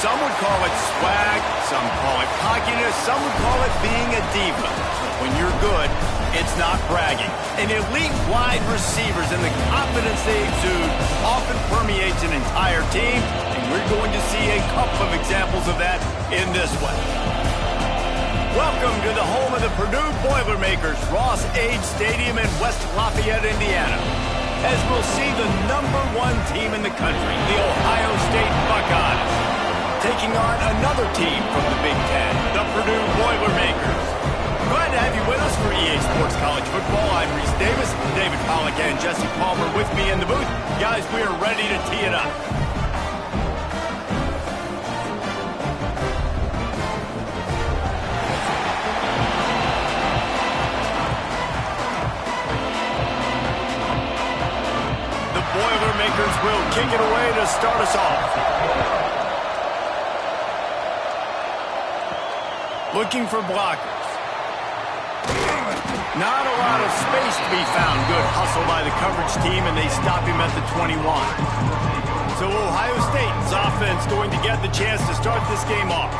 Some would call it swag, some call it cockiness, some would call it being a diva. When you're good, it's not bragging. And elite wide receivers and the confidence they exude often permeates an entire team, and we're going to see a couple of examples of that in this one. Welcome to the home of the Purdue Boilmakers, Ross Age Stadium in West Lafayette, Indiana, as we'll see the #1 team in the country, the Ohio State Buckeyes, taking on another team from the Big Ten, the Purdue Boilmakers. Glad to have you with us for EA Sports College Football. I'm Reese Davis, David Pollack and Jesse Palmer with me in the booth. Guys, we are ready to tee it up. The Boilmakers will kick it away to start us off. Looking for blockers. Not a lot of space to be found. Good hustle by the coverage team, and they stop him at the 21. So Ohio State's offense going to get the chance to start this game off.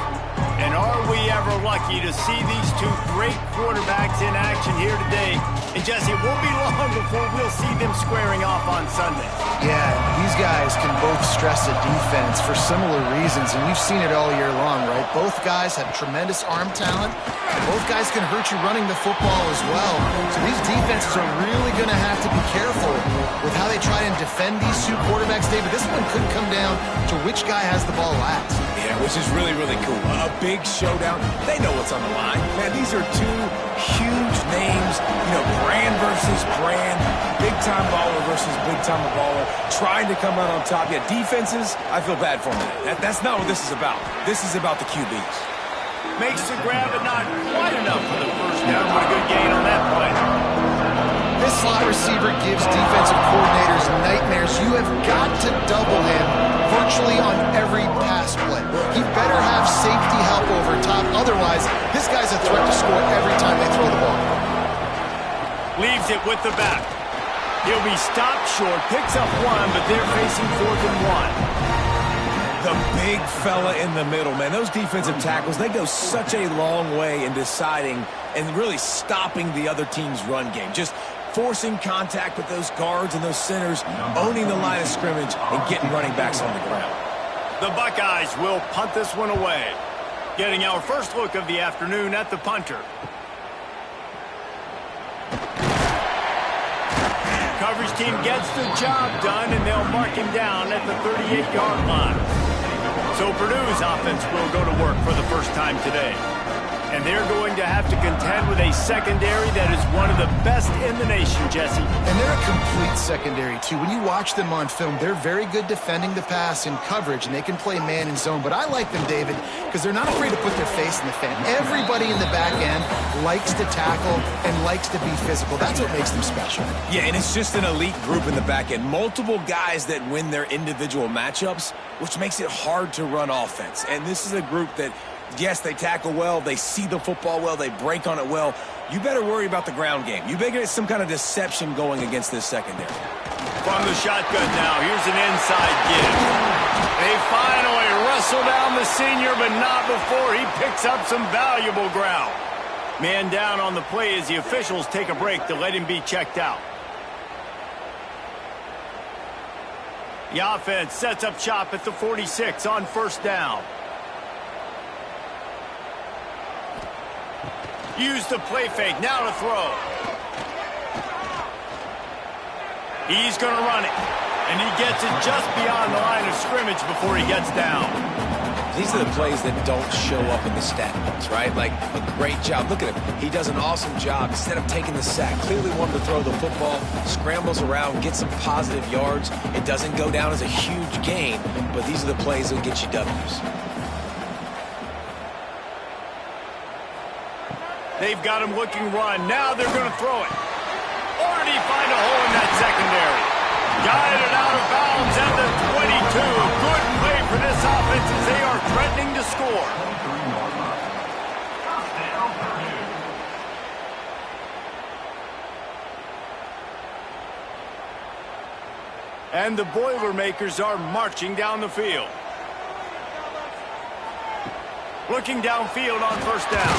And are we ever lucky to see these two great quarterbacks in action here today? And Jesse, it won't be long before we'll see them squaring off on Sunday. Yeah, these guys can both stress a defense for similar reasons, and we've seen it all year long, right? Both guys have tremendous arm talent, and both guys can hurt you running the football as well. So these defenses are really going to have to be careful with how they try and defend these two quarterbacks, David. This one could come down to which guy has the ball last. Yeah, which is really, really cool. A big showdown. They know what's on the line. Man, these are two huge names, you know, brand versus brand, big-time baller versus big-time baller, trying to come out on top. Yeah, defenses, I feel bad for them. That's not what this is about. This is about the QBs. Makes the grab, but not quite enough for the first down. What a good gain on that play. This slot receiver gives defensive coordinators nightmares. You have got to double him virtually on every pass play. He better have safety help over top. Otherwise, this guy's a threat to score every time they throw the ball. Leaves it with the back. He'll be stopped short, picks up one, but they're facing 4th and 1. The big fella in the middle, man. Those defensive tackles, they go such a long way in deciding and really stopping the other team's run game. Just forcing contact with those guards and those centers, owning the line of scrimmage, and getting running backs on the ground. The Buckeyes will punt this one away. Getting our first look of the afternoon at the punter. Coverage team gets the job done, and they'll mark him down at the 38-yard line. So Purdue's offense will go to work for the first time today. And they're going to have to contend with a secondary that is one of the best in the nation, Jesse. And they're a complete secondary, too. When you watch them on film, they're very good defending the pass in coverage, and they can play man and zone. But I like them, David, because they're not afraid to put their face in the fan. Everybody in the back end likes to tackle and likes to be physical. That's what makes them special. Yeah, and it's just an elite group in the back end. Multiple guys that win their individual matchups, which makes it hard to run offense. And this is a group that, yes, they tackle well, they see the football well, they break on it well. You better worry about the ground game. You better get some kind of deception going against this secondary. From the shotgun now, here's an inside give. They finally wrestle down the senior, but not before he picks up some valuable ground. Man down on the play as the officials take a break to let him be checked out. The offense sets up shop at the 46 on first down. Use the play fake, now to throw. He's going to run it, and he gets it just beyond the line of scrimmage before he gets down. These are the plays that don't show up in the stat books, right? Like a great job. Look at him. He does an awesome job. Instead of taking the sack, clearly wanted to throw the football, scrambles around, gets some positive yards. It doesn't go down as a huge gain, but these are the plays that get you W's. They've got him looking run. Now they're going to throw it. Or did he find a hole in that secondary? Guided out of bounds at the 22. A good play for this offense as they are threatening to score. And the Boilermakers are marching down the field. Looking downfield on first down.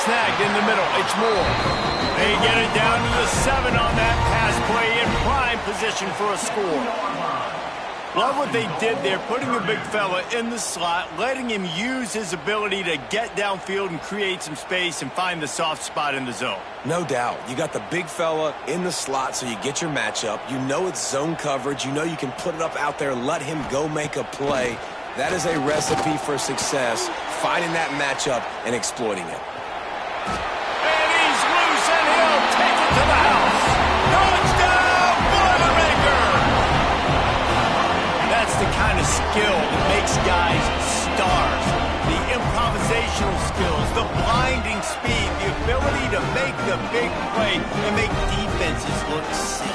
Snagged in the middle. It's Moore. They get it down to the 7 on that pass play in prime position for a score. Love what they did there, putting the big fella in the slot, letting him use his ability to get downfield and create some space and find the soft spot in the zone. No doubt. You got the big fella in the slot, so you get your matchup. You know it's zone coverage. You know you can put it up out there, let him go make a play. That is a recipe for success, finding that matchup and exploiting it. And he's loose, and he'll take it to the house. Touchdown, Boilmakers! That's the kind of skill that makes guys stars. The improvisational skills, the blinding speed, the ability to make the big play and make defenses look silly.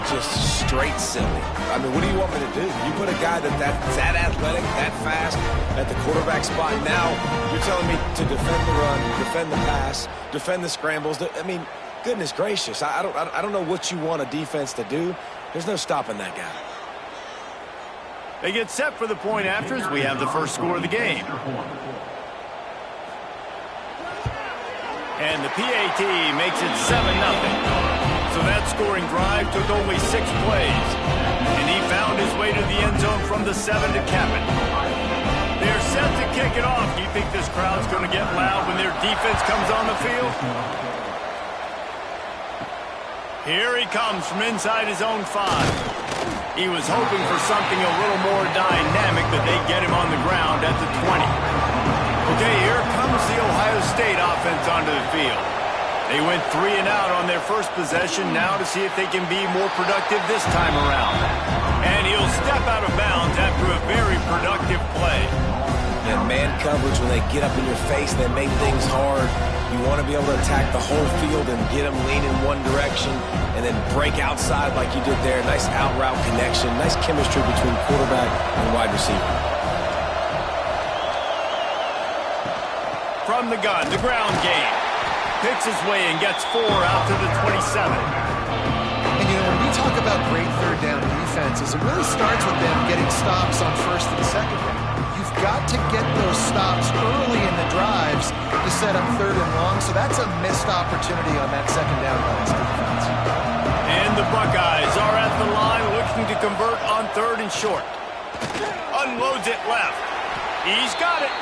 Just straight silly. I mean, what do you want me to do? You put a guy that's that athletic, that fast, at the quarterback spot. Now you're telling me to defend the run, defend the pass, defend the scrambles. I mean, goodness gracious. I don't know what you want a defense to do. There's no stopping that guy. They get set for the point after as we have the first score of the game. And the PAT makes it 7-0. So that scoring drive took only 6 plays. And he found his way to the end zone from the 7 to cap it. They're set to kick it off. Do you think this crowd's going to get loud when their defense comes on the field? Here he comes from inside his own 5. He was hoping for something a little more dynamic, but they get him on the ground at the 20. Okay, here comes the Ohio State offense onto the field. They went 3 and out on their first possession, now to see if they can be more productive this time around. And he'll step out of bounds after a very productive play. And man coverage, when they get up in your face, they make things hard. You want to be able to attack the whole field and get them lean in one direction and then break outside like you did there. Nice out route connection, nice chemistry between quarterback and wide receiver. From the gun, the ground game. Picks his way and gets 4 out to the 27. And, you know, when we talk about great third down defenses, it really starts with them getting stops on first and second down. You've got to get those stops early in the drives to set up third and long, so that's a missed opportunity on that second down by this defense. And the Buckeyes are at the line looking to convert on 3rd and short. Unloads it left. He's got it.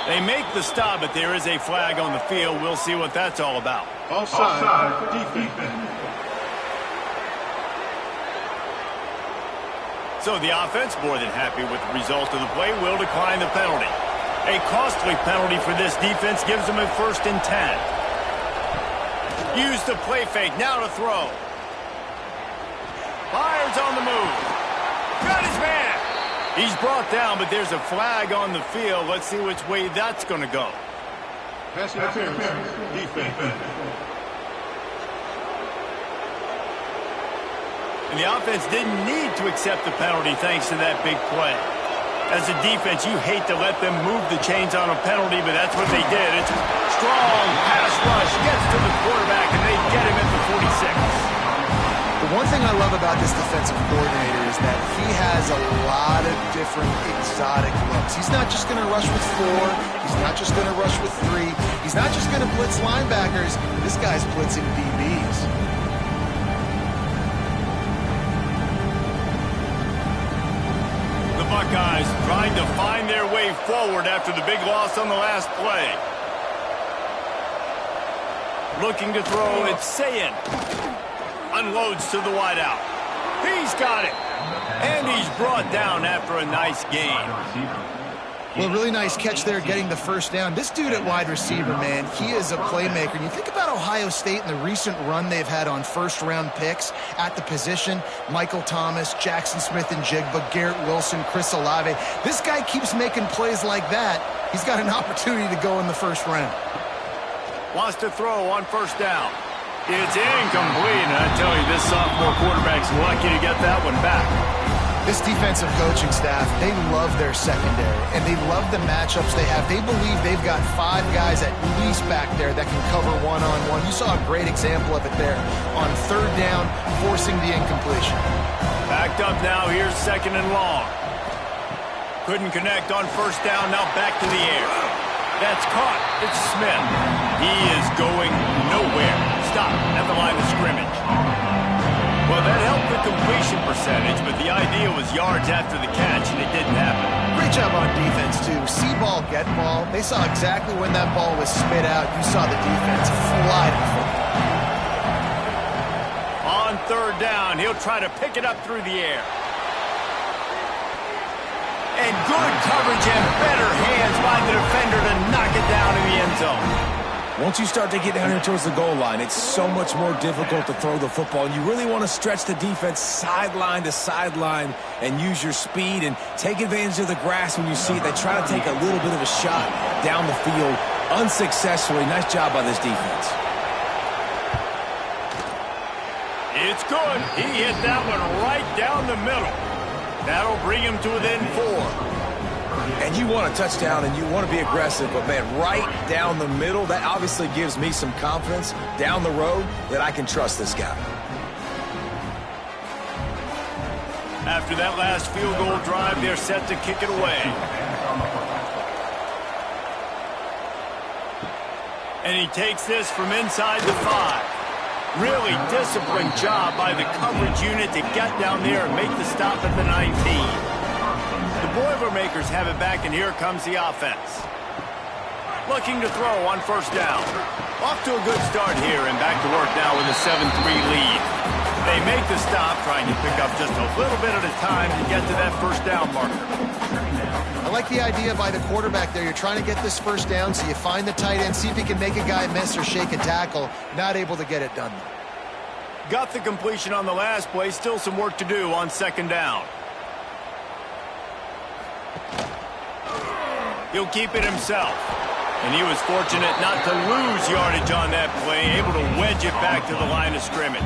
They make the stop, but there is a flag on the field. We'll see what that's all about. Offside, defense. So the offense, more than happy with the result of the play, will decline the penalty. A costly penalty for this defense gives them a 1st and 10. Use the play fake, now to throw. Fires on the move. Got his man. He's brought down, but there's a flag on the field. Let's see which way that's going to go. Pass interference, defense. And the offense didn't need to accept the penalty thanks to that big play. As a defense, you hate to let them move the chains on a penalty, but that's what they did. It's strong pass rush, gets to the quarterback, and they get him at the 46. The one thing I love about this defensive coordinator is that he has a lot of different exotic looks. He's not just going to rush with 4. He's not just going to rush with 3. He's not just going to blitz linebackers. This guy's blitzing DBs. The Buckeyes trying to find their way forward after the big loss on the last play. Looking to throw, it's Sayin. Unloads to the wideout. He's got it. And he's brought down after a nice gain. Well, really nice catch there getting the first down. This dude at wide receiver, man, he is a playmaker. And you think about Ohio State and the recent run they've had on first-round picks at the position. Michael Thomas, Jackson Smith and Jigba, Garrett Wilson, Chris Olave. This guy keeps making plays like that. He's got an opportunity to go in the first round. Wants to throw on first down. It's incomplete, and I tell you, this sophomore quarterback's lucky to get that one back. This defensive coaching staff, they love their secondary, and they love the matchups they have. They believe they've got 5 guys at least back there that can cover one-on-one. You saw a great example of it there on third down, forcing the incompletion. Backed up now, here's 2nd and long. Couldn't connect on first down, now back to the air. That's caught. It's Smith. He is going nowhere. Stop at the line of scrimmage. Well, that helped the completion percentage, but the idea was yards after the catch, and it didn't happen. Great job on defense, too. See ball, get ball. They saw exactly when that ball was spit out. You saw the defense fly to the football. On third down, he'll try to pick it up through the air. And good coverage and better hands by the defender to knock it down in the end zone. Once you start to get down here towards the goal line, it's so much more difficult to throw the football. And you really want to stretch the defense sideline to sideline and use your speed and take advantage of the grass when you see it. They try to take a little bit of a shot down the field unsuccessfully. Nice job by this defense. It's good. He hit that one right down the middle. That'll bring him to within 4. And you want a touchdown and you want to be aggressive, but, man, right down the middle, that obviously gives me some confidence down the road that I can trust this guy. After that last field goal drive, they're set to kick it away. And he takes this from inside the 5. Really disciplined job by the coverage unit to get down there and make the stop at the 19. The Boilmakers have it back, and here comes the offense. Looking to throw on first down. Off to a good start here, and back to work now with a 7-3 lead. They make the stop, trying to pick up just a little bit at a time to get to that first down marker. I like the idea by the quarterback there. You're trying to get this first down, so you find the tight end, see if he can make a guy miss or shake a tackle. Not able to get it done. Got the completion on the last play. Still some work to do on second down. He'll keep it himself. And he was fortunate not to lose yardage on that play, able to wedge it back to the line of scrimmage.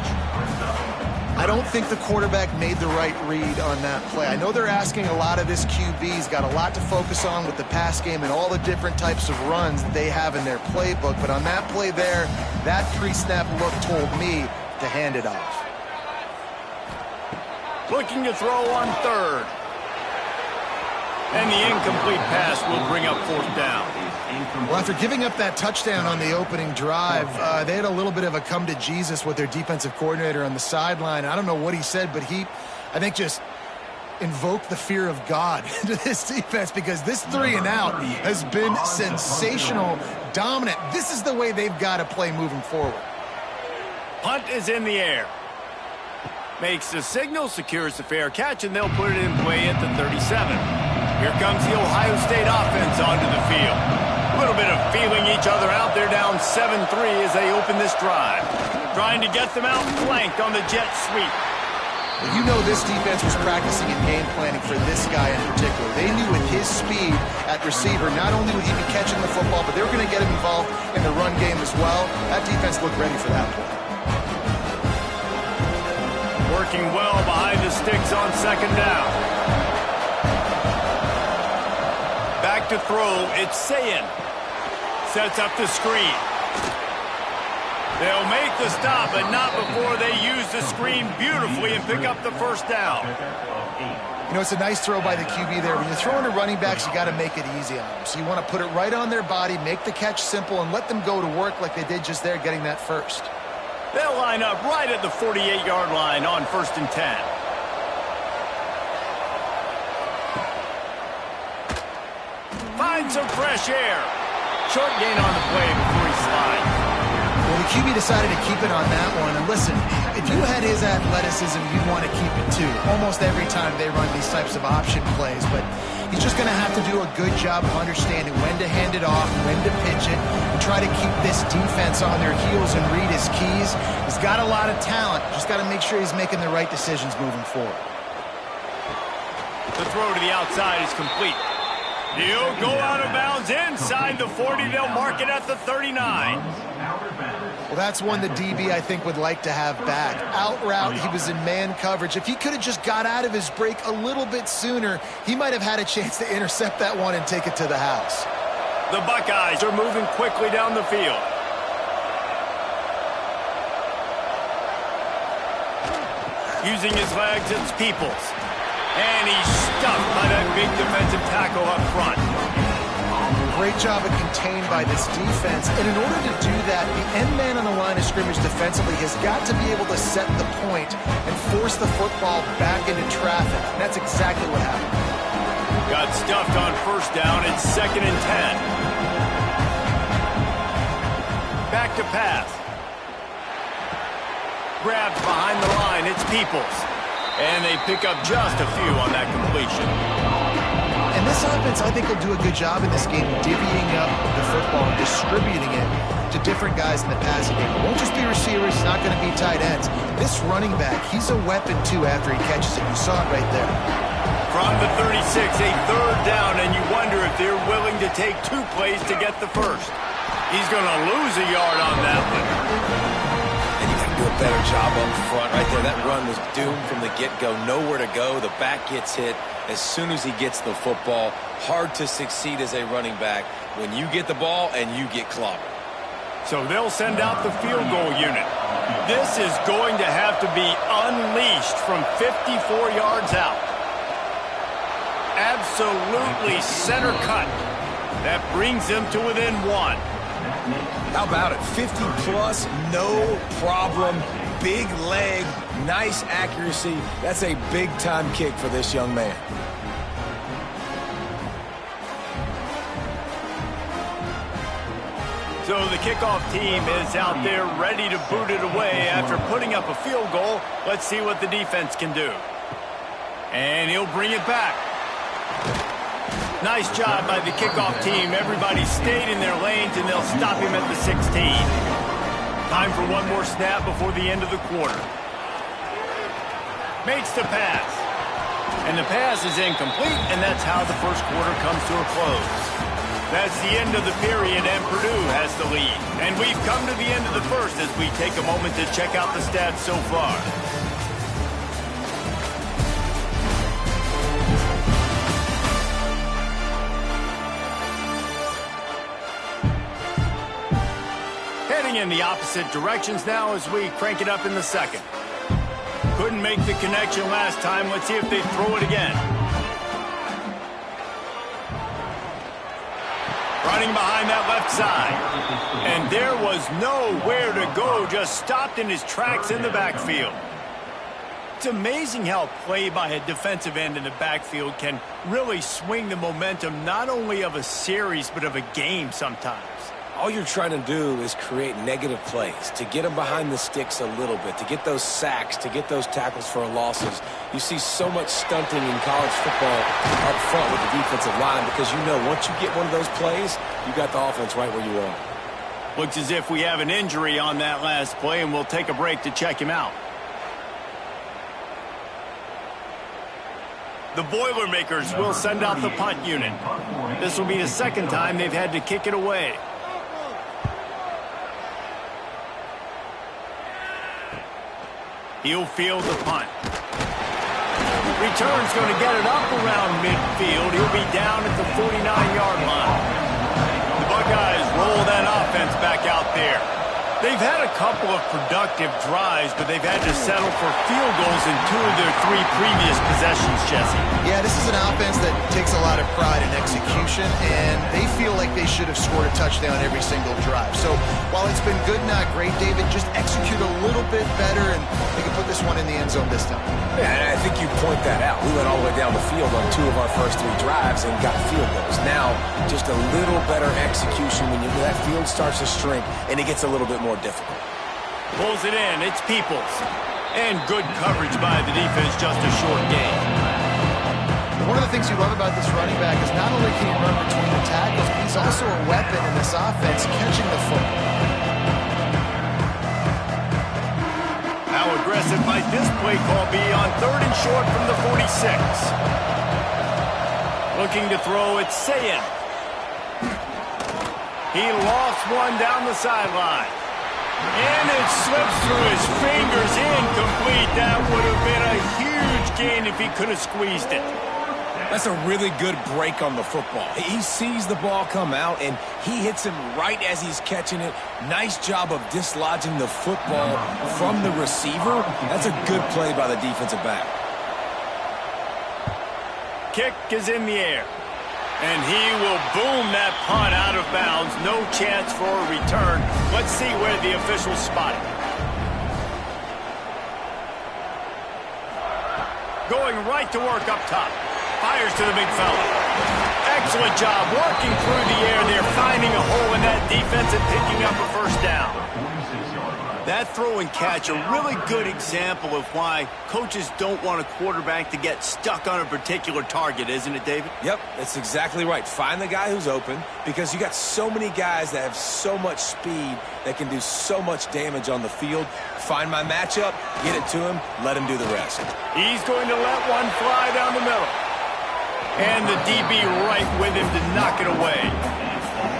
I don't think the quarterback made the right read on that play. I know they're asking a lot of this QB. He's got a lot to focus on with the pass game and all the different types of runs that they have in their playbook. But on that play there, that pre-snap look told me to hand it off. Looking to throw on third. And the incomplete pass will bring up fourth down. Well, after giving up that touchdown on the opening drive, they had a little bit of a come to Jesus with their defensive coordinator on the sideline. I don't know what he said, but he, I think, just invoked the fear of God into this defense, because this 3 and out has been sensational, dominant. This is the way they've got to play moving forward. Punt is in the air. Makes the signal, secures the fair catch, and they'll put it in play at the 37. Here comes the Ohio State offense onto the field. A little bit of feeling each other out. They're down 7-3 as they open this drive. Trying to get them out flanked on the jet sweep. Well, you know this defense was practicing and game planning for this guy in particular. They knew with his speed at receiver, not only would he be catching the football, but they were going to get him involved in the run game as well. That defense looked ready for that play. Working well behind the sticks on second down. Back to throw, it's Sayin. Sets up the screen. They'll make the stop, but not before they use the screen beautifully and pick up the first down. You know, it's a nice throw by the QB there. When you're throwing to running backs, you got to make it easy on them. So you want to put it right on their body, make the catch simple, and let them go to work like they did just there, getting that first. They'll line up right at the 48-yard line on 1st and 10. Find some fresh air. Short gain on the play before he slides. Well, the QB decided to keep it on that one. And listen, if you had his athleticism, you'd want to keep it too. Almost every time they run these types of option plays. But he's just going to have to do a good job of understanding when to hand it off, when to pitch it, and try to keep this defense on their heels and read his keys. He's got a lot of talent. Just got to make sure he's making the right decisions moving forward. The throw to the outside is complete. He'll go out of bounds inside the 40. They'll mark it at the 39. Well, that's one the DB, I think, would like to have back. Out route, he was in man coverage. If he could have just got out of his break a little bit sooner, he might have had a chance to intercept that one and take it to the house. The Buckeyes are moving quickly down the field. Using his legs, it's Peoples. And he's stuffed by that big defensive tackle up front. Great job of contained by this defense. And in order to do that, the end man on the line of scrimmage defensively has got to be able to set the point and force the football back into traffic. And that's exactly what happened. Got stuffed on first down. It's 2nd and 10. Back to pass. Grabs behind the line. It's Peoples. And they pick up just a few on that completion. And this offense, I think, will do a good job in this game divvying up the football and distributing it to different guys in the passing game. It won't just be receivers. It's not going to be tight ends. This running back, he's a weapon, too, after he catches it. You saw it right there. From the 36, a 3rd down, and you wonder if they're willing to take 2 plays to get the first. He's going to lose a yard on that one. And you can do a better job up front right there. That run was doomed from the get-go. Nowhere to go. The back gets hit as soon as he gets the football. Hard to succeed as a running back when you get the ball and you get clobbered. So they'll send out the field goal unit. This is going to have to be unleashed from 54 yards out. Absolutely center cut. That brings them to within 1. How about it? 50-plus, no problem. Big leg, nice accuracy. That's a big-time kick for this young man. So the kickoff team is out there ready to boot it away after putting up a field goal. Let's see what the defense can do. And he'll bring it back. Nice job by the kickoff team. Everybody stayed in their lanes, and they'll stop him at the 16. Time for one more snap before the end of the quarter. Makes the pass. And the pass is incomplete, and that's how the first quarter comes to a close. That's the end of the period, and Purdue has the lead. And we've come to the end of the first as we take a moment to check out the stats so far. Heading in the opposite directions now as we crank it up in the second. Couldn't make the connection last time. Let's see if they throw it again. Running behind that left side. And there was nowhere to go. Just stopped in his tracks in the backfield. It's amazing how play by a defensive end in the backfield can really swing the momentum not only of a series but of a game sometimes. All you're trying to do is create negative plays, to get them behind the sticks a little bit, to get those sacks, to get those tackles for losses. You see so much stunting in college football up front with the defensive line because you know once you get one of those plays, you got the offense right where you are. Looks as if we have an injury on that last play, and we'll take a break to check him out. The Boilermakers will send out the punt unit. This will be the second time they've had to kick it away. He'll field the punt. Return's going to get it up around midfield. He'll be down at the 49-yard line. The Buckeyes roll that offense back out there. They've had a couple of productive drives, but they've had to settle for field goals in 2 of their 3 previous possessions, Jesse. Yeah, this is an offense that takes a lot of pride in execution, and they feel like they should have scored a touchdown every single drive. So while it's been good, not great, David, just execute a little bit better, and they can put this one in the end zone this time. Yeah, and I think you point that out. We went all the way down the field on 2 of our first 3 drives and got field goals. Now, just a little better execution when that field starts to shrink, and it gets a little bit more difficult. Pulls it in. It's Peoples. And good coverage by the defense, just a short gain. One of the things you love about this running back is not only can he run between the tackles, but he's also a weapon in this offense, catching the football. How aggressive might this play call be on 3rd and short from the 46? Looking to throw, it's Sayin. He lost one down the sideline. And it slips through his fingers, incomplete. That would have been a huge gain if he could have squeezed it. That's a really good break on the football. He sees the ball come out, and he hits him right as he's catching it. Nice job of dislodging the football from the receiver. That's a good play by the defensive back. Kick is in the air. And he will boom that punt out of bounds. No chance for a return. Let's see where the officials spot it. Going right to work up top. Fires to the big fella. Excellent job working through the air there, finding a hole in that defense and picking up a first down. That throw and catch, a really good example of why coaches don't want a quarterback to get stuck on a particular target, isn't it, David? Yep, that's exactly right. Find the guy who's open, because you got so many guys that have so much speed that can do so much damage on the field. Find my matchup, get it to him, let him do the rest. He's going to let one fly down the middle. And the DB right with him to knock it away.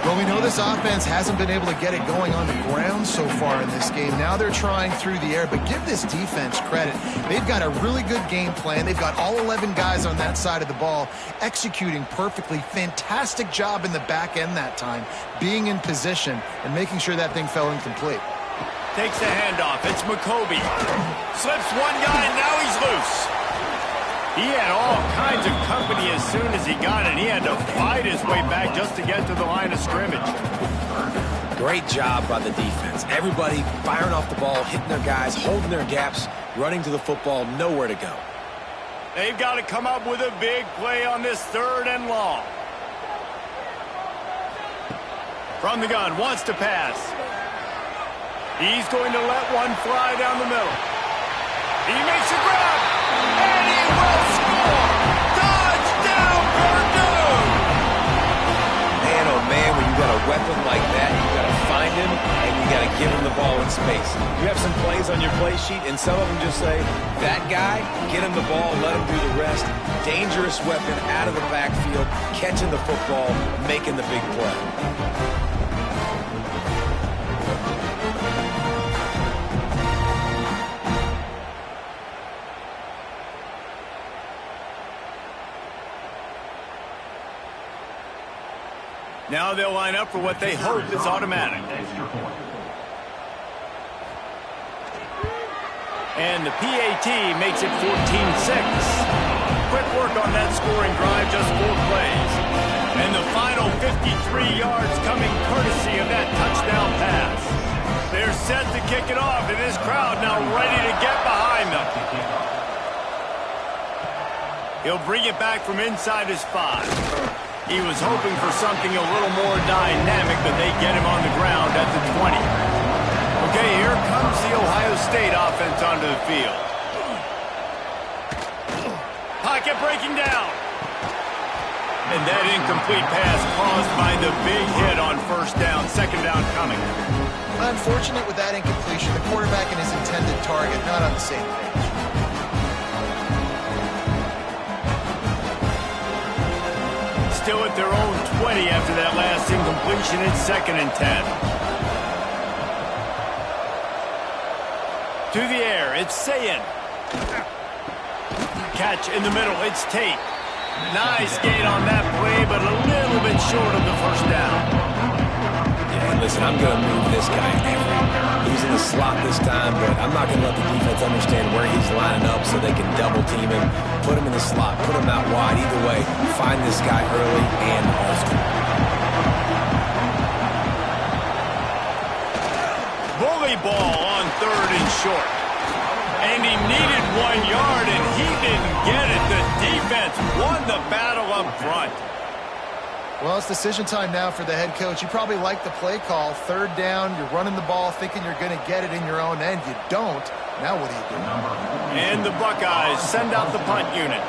Well, we know this offense hasn't been able to get it going on the ground so far in this game. Now they're trying through the air, but give this defense credit. They've got a really good game plan. They've got all 11 guys on that side of the ball executing perfectly. Fantastic job in the back end that time, being in position and making sure that thing fell incomplete. Takes the handoff. It's McCoby. Slips one guy, and now he's loose. He had all kinds of company as soon as he got it. He had to fight his way back just to get to the line of scrimmage. Great job by the defense. Everybody firing off the ball, hitting their guys, holding their gaps, running to the football, nowhere to go. They've got to come up with a big play on this 3rd and long. From the gun, wants to pass. He's going to let one fly down the middle. He makes a grab, and he will score! Touchdown, Purdue! Man, oh man, when you got a weapon like that, you got to find him, and you got to give him the ball in space. You have some plays on your play sheet, and some of them just say, that guy, get him the ball, let him do the rest. Dangerous weapon out of the backfield, catching the football, making the big play. Now they'll line up for what they hope is automatic. And the PAT makes it 14-6. Quick work on that scoring drive, just 4 plays. And the final 53 yards coming courtesy of that touchdown pass. They're set to kick it off, and this crowd now ready to get behind them. He'll bring it back from inside his 5. He was hoping for something a little more dynamic, but they get him on the ground at the 20. Okay, here comes the Ohio State offense onto the field. Pocket breaking down. And that incomplete pass caused by the big hit on 1st down, 2nd down coming. Unfortunate with that incompletion. The quarterback and his intended target not on the same page. Still at their own 20 after that last incompletion. It's 2nd and 10. To the air, it's Sayin. Catch in the middle, it's Tate. Nice gain on that play, but a little bit short of the 1st down. Yeah, listen, I'm going to move this guy everywhere. He's in the slot this time, but I'm not going to let the defense understand where he's lining up so they can double team him, put him in the slot, put him out wide. Either way, find this guy early and often. Bully ball on 3rd and short. And he needed 1 yard, and he didn't get it. The defense won the battle up front. Well, it's decision time now for the head coach. You probably like the play call. 3rd down, you're running the ball thinking you're going to get it in your own end. You don't. Now what do you do? And the Buckeyes send out the punt unit.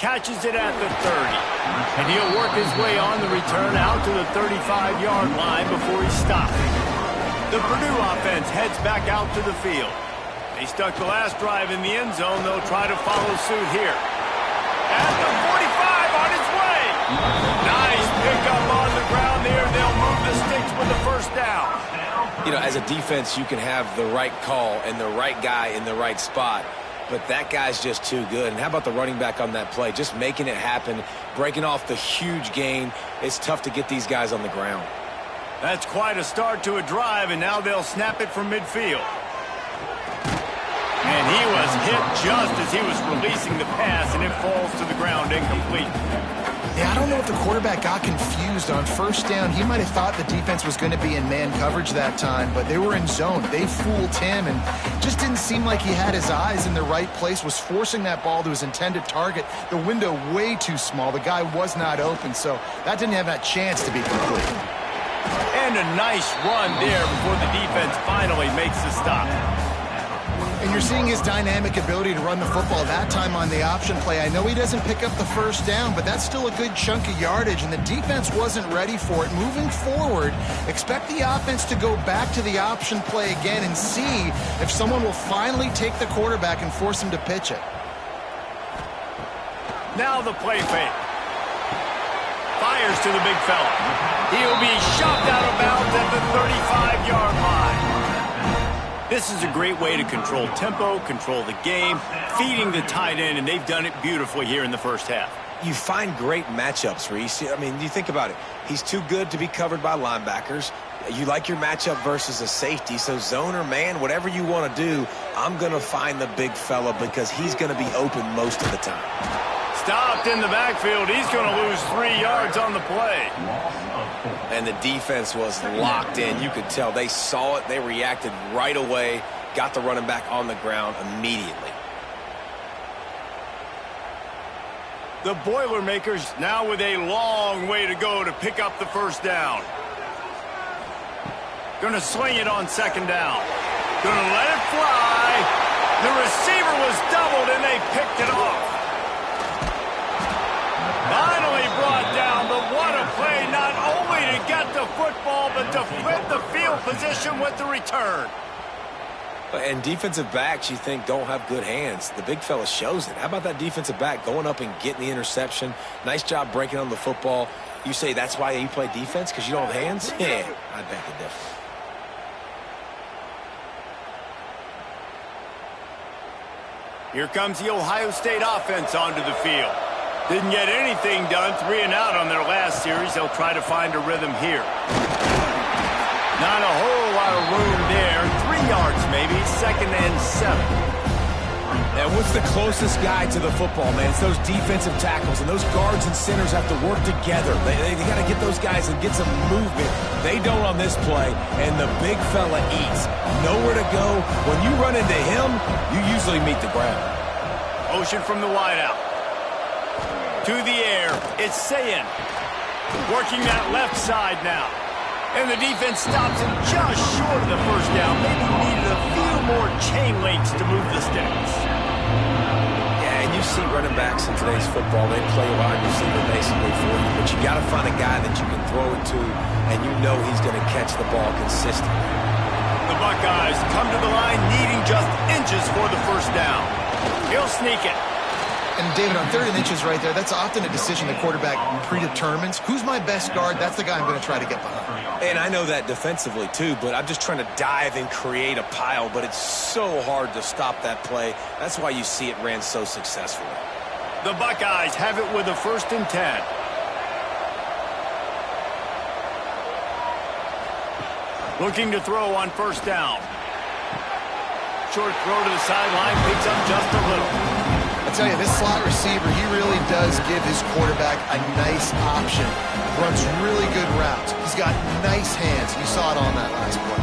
Catches it at the 30. And he'll work his way on the return out to the 35-yard line before he stops. The Purdue offense heads back out to the field. They stuck the last drive in the end zone. They'll try to follow suit here. At the 45 on its way. Nice pickup on the ground there. They'll move the sticks with the 1st down. You know, as a defense, you can have the right call and the right guy in the right spot, but that guy's just too good. And how about the running back on that play? Just making it happen, breaking off the huge gain. It's tough to get these guys on the ground. That's quite a start to a drive, and now they'll snap it from midfield. And he was hit just as he was releasing the pass, and it falls to the ground incomplete. Yeah, I don't know if the quarterback got confused on first down. He might have thought the defense was going to be in man coverage that time, but they were in zone. They fooled him and just didn't seem like he had his eyes in the right place, was forcing that ball to his intended target. The window way too small. The guy was not open, so that didn't have that chance to be complete. And a nice run there before the defense finally makes the stop. And you're seeing his dynamic ability to run the football that time on the option play. I know he doesn't pick up the first down, but that's still a good chunk of yardage, and the defense wasn't ready for it. Moving forward, expect the offense to go back to the option play again and see if someone will finally take the quarterback and force him to pitch it. Now the play fake. Fires to the big fella. He'll be shoved out of bounds at the 35-yard line. This is a great way to control tempo, control the game, feeding the tight end, and they've done it beautifully here in the first half. You find great matchups, Reese. I mean, you think about it. He's too good to be covered by linebackers. You like your matchup versus a safety, so zone or man, whatever you want to do, I'm going to find the big fella because he's going to be open most of the time. Stopped in the backfield. He's going to lose 3 yards on the play. And the defense was locked in. You could tell they saw it. They reacted right away, got the running back on the ground immediately. The Boilermakers now with a long way to go to pick up the first down. Going to sling it on second down. Going to let it fly. The receiver was doubled, and they picked it off. Finally brought down, but what a play, not only to get the football, but to flip the field position with the return. And defensive backs, you think, don't have good hands. The big fella shows it. How about that defensive back going up and getting the interception? Nice job breaking on the football. You say that's why you play defense, because you don't have hands? Yeah, I beg the difference. Here comes the Ohio State offense onto the field. Didn't get anything done, 3 and out on their last series. They'll try to find a rhythm here. Not a whole lot of room there. 3 yards maybe, 2nd and 7. And what's the closest guy to the football, man? It's those defensive tackles, and those guards and centers have to work together. They got to get those guys and get some movement. They don't on this play, and the big fella eats. Nowhere to go. When you run into him, you usually meet the ground. Motion from the wideout. To the air, it's Sayin. Working that left side now. And the defense stops him just short of the first down. Maybe needed a few more chain links to move the sticks. Yeah, and you see running backs in today's football, they play wide receiver basically for you, but you got to find a guy that you can throw it to, and you know he's going to catch the ball consistently. The Buckeyes come to the line needing just inches for the first down. He'll sneak it. And, David, on 3rd and inches right there, that's often a decision the quarterback predetermines. Who's my best guard? That's the guy I'm going to try to get behind. And I know that defensively, too, but I'm just trying to dive and create a pile, but it's so hard to stop that play. That's why you see it ran so successfully. The Buckeyes have it with a 1st and 10. Looking to throw on 1st down. Short throw to the sideline, picks up just a little. I tell you, this slot receiver, he really does give his quarterback a nice option. Runs really good routes. He's got nice hands. You saw it on that last play.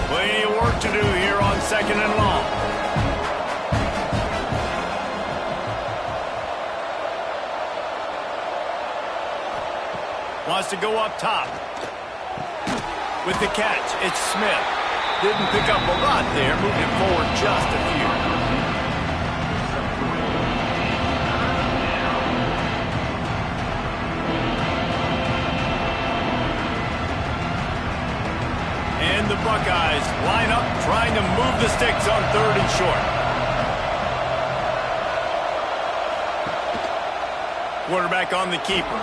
Plenty of work to do here on 2nd and long. Wants to go up top. With the catch, it's Smith. Didn't pick up a lot there, moving it forward just a few. And the Buckeyes line up, trying to move the sticks on 3rd and short. Quarterback on the keeper.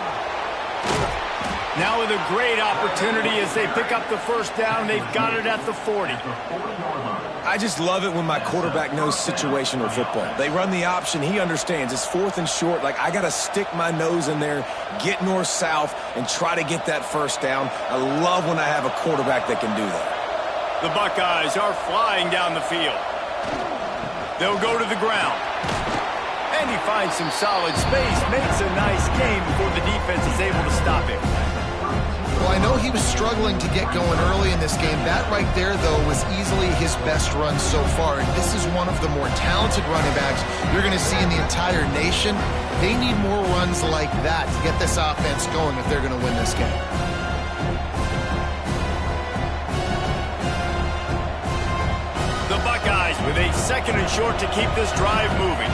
Now with a great opportunity as they pick up the first down. They've got it at the 40. I just love it when my quarterback knows situational football. They run the option. He understands. It's 4th and short. Like, I got to stick my nose in there, get north-south, and try to get that first down. I love when I have a quarterback that can do that. The Buckeyes are flying down the field. They'll go to the ground. And he finds some solid space, makes a nice gain before the defense is able to stop him. Well, I know he was struggling to get going early in this game. That right there, though, was easily his best run so far. And this is one of the more talented running backs you're going to see in the entire nation. They need more runs like that to get this offense going if they're going to win this game. The Buckeyes with a 2nd and short to keep this drive moving.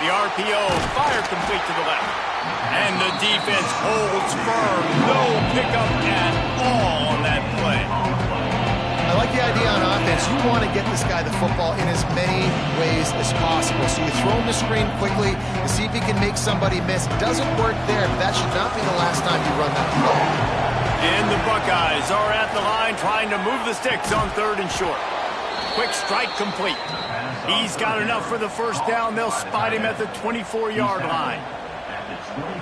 The RPO, fire complete to the left. And the defense holds firm. No pickup at all on that play. I like the idea on offense. You want to get this guy the football in as many ways as possible. So you throw him the screen quickly to see if he can make somebody miss. It doesn't work there, but that should not be the last time you run that play. And the Buckeyes are at the line trying to move the sticks on 3rd and short. Quick strike complete. He's got enough for the first down. They'll spot him at the 24-yard line.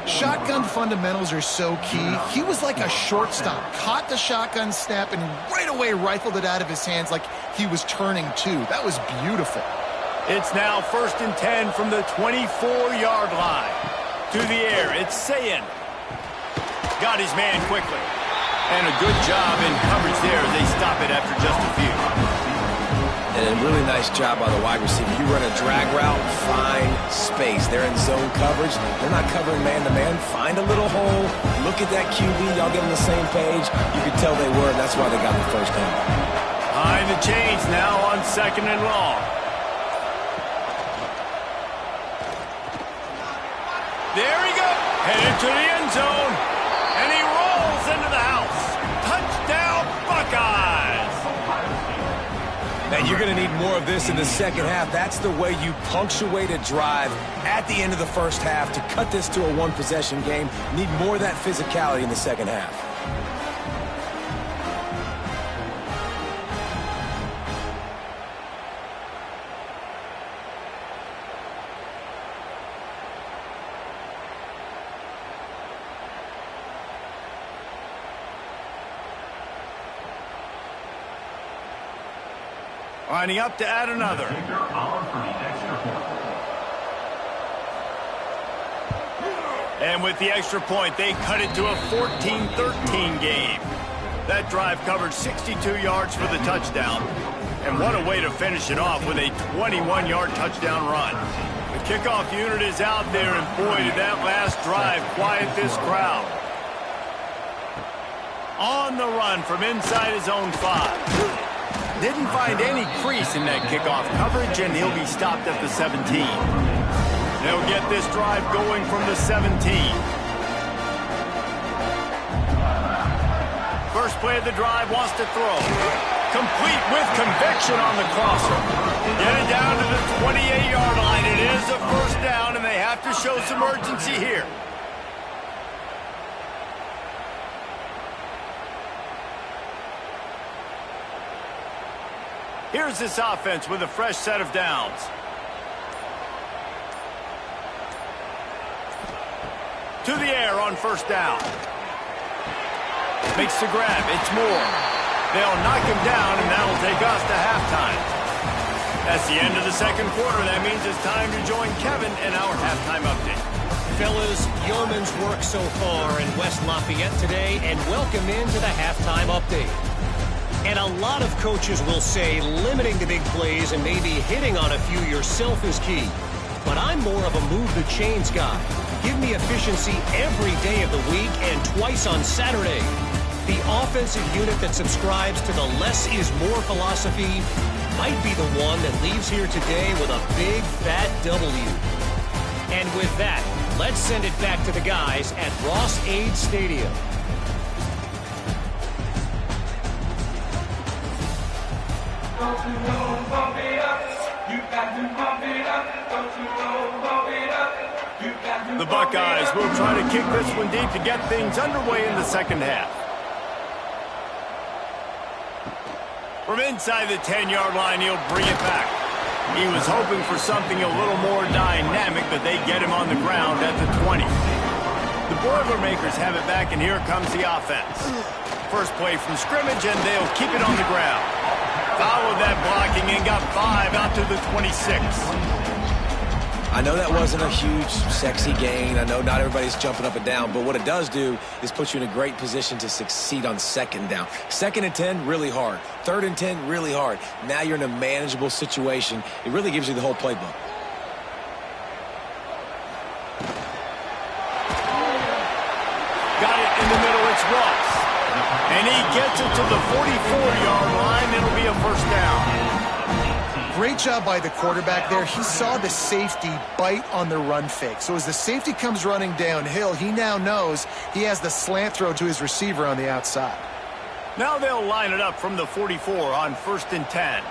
Shotgun fundamentals are so key. He was like a shortstop. Caught the shotgun snap and right away rifled it out of his hands like he was turning two. That was beautiful. It's now 1st and 10 from the 24-yard line. To the air, it's Sayin. Got his man quickly. And a good job in coverage there as they stop it after just a few. And a really nice job by the wide receiver. You run a drag route, find space. They're in zone coverage. They're not covering man-to-man. Find a little hole. Look at that QB. Y'all get on the same page. You can tell they were, and that's why they got the first down. Behind the chains now on 2nd and long. There he goes. Headed to the end zone. And he rolls into the house. Touchdown, Buckeyes. And you're going to need more of this in the second half. That's the way you punctuate a drive at the end of the first half to cut this to a one-possession game. You need more of that physicality in the second half. Lining up to add another. And with the extra point, they cut it to a 14-13 game. That drive covered 62 yards for the touchdown. And what a way to finish it off with a 21-yard touchdown run. The kickoff unit is out there, and boy, did that last drive quiet this crowd. On the run from inside his own 5. Didn't find any crease in that kickoff coverage, and he'll be stopped at the 17. They'll get this drive going from the 17. First play of the drive, wants to throw. Complete with conviction on the crosser. Get it down to the 28-yard line. It is a first down, and they have to show some urgency here. Here's this offense with a fresh set of downs. To the air on first down. Makes the grab. It's Moore. They'll knock him down, and that'll take us to halftime. That's the end of the second quarter. That means it's time to join Kevin in our halftime update. Fellas, yeoman's work so far in West Lafayette today, and welcome into the halftime update. And a lot of coaches will say limiting the big plays and maybe hitting on a few yourself is key. But I'm more of a move the chains guy. Give me efficiency every day of the week and twice on Saturday. The offensive unit that subscribes to the less is more philosophy might be the one that leaves here today with a big fat W. And with that, let's send it back to the guys at Ross-Ade Stadium. Don't you know, bump it up. You got to bump it up. Don't you know, bump it up. You got to The Buckeyes will try to kick this one deep to get things underway in the second half. From inside the 10-yard line, he'll bring it back. He was hoping for something a little more dynamic, but they get him on the ground at the 20. The Boilmakers have it back, and here comes the offense. First play from scrimmage, and they'll keep it on the ground. Followed that blocking and got 5 out to the 26. I know that wasn't a huge, sexy gain. I know not everybody's jumping up and down, but what it does do is put you in a great position to succeed on second down. 2nd and 10, really hard. 3rd and 10, really hard. Now you're in a manageable situation. It really gives you the whole playbook. Got it in the middle, it's Ross. And he gets it to the 44-yard line. It'll be a first down. Great job by the quarterback there. He saw the safety bite on the run fake. So as the safety comes running downhill, he now knows he has the slant throw to his receiver on the outside. Now they'll line it up from the 44 on 1st and 10.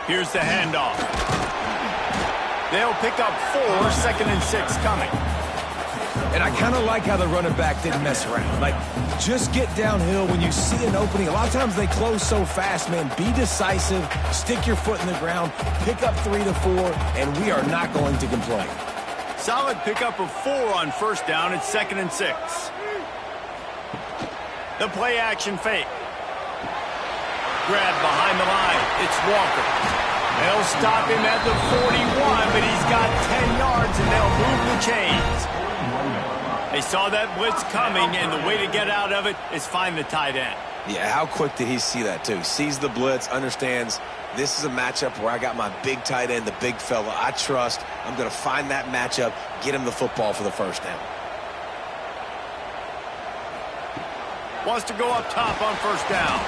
Here's the handoff. They'll pick up 4, 2nd and 6 coming. And I kind of like how the running back didn't mess around. Like, just get downhill when you see an opening. A lot of times they close so fast, man. Be decisive, stick your foot in the ground, pick up 3 to 4, and we are not going to complain. Solid pickup of 4 on 1st down. It's 2nd and 6. The play action fake. Grab behind the line. It's Walker. They'll stop him at the 41, but he's got 10 yards, and they'll move the chains. They saw that blitz coming, and the way to get out of it is find the tight end. Yeah, how quick did he see that, too? Sees the blitz, understands this is a matchup where I got my big tight end, the big fella I trust. I'm going to find that matchup, get him the football for the first down. Wants to go up top on 1st down.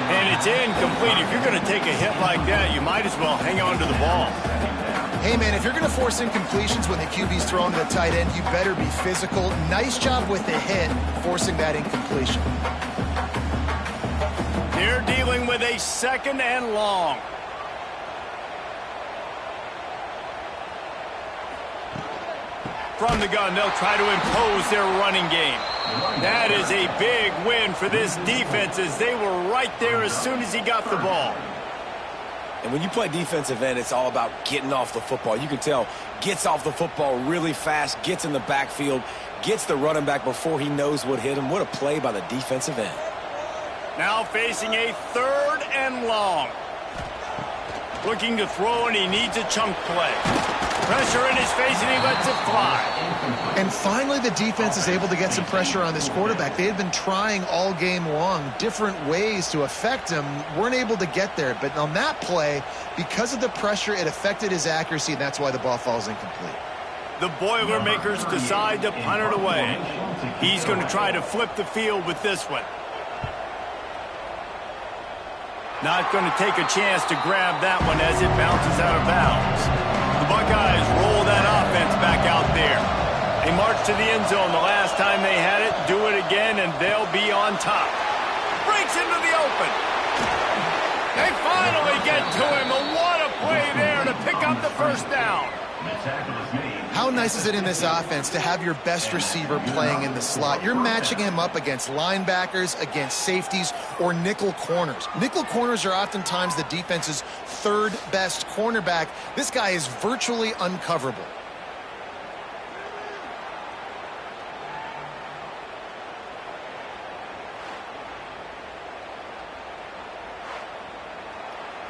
And it's incomplete. If you're going to take a hit like that, you might as well hang on to the ball. Hey, man, if you're going to force incompletions when the QB's throwing to the tight end, you better be physical. Nice job with the hit, forcing that incompletion. They're dealing with a 2nd and long. From the gun, they'll try to impose their running game. That is a big win for this defense as they were right there as soon as he got the ball. And when you play defensive end, it's all about getting off the football. You can tell, gets off the football really fast, gets in the backfield, gets the running back before he knows what hit him. What a play by the defensive end. Now facing a 3rd and long. Looking to throw, and he needs a chunk play. Pressure in his face, and he lets it fly. And finally, the defense is able to get some pressure on this quarterback. They had been trying all game long different ways to affect him. Weren't able to get there. But on that play, because of the pressure, it affected his accuracy, and that's why the ball falls incomplete. The Boilermakers decide to punt it away. He's going to try to flip the field with this one. Not going to take a chance to grab that one as it bounces out of bounds. The Buckeyes roll that offense back out there. They march to the end zone the last time they had it, do it again, and they'll be on top. Breaks into the open. They finally get to him, and what a play there to pick up the 1st down. How nice is it in this offense to have your best receiver playing in the slot? You're matching him up against linebackers, against safeties, or nickel corners. Nickel corners are oftentimes the defense's 3rd best cornerback. This guy is virtually uncoverable.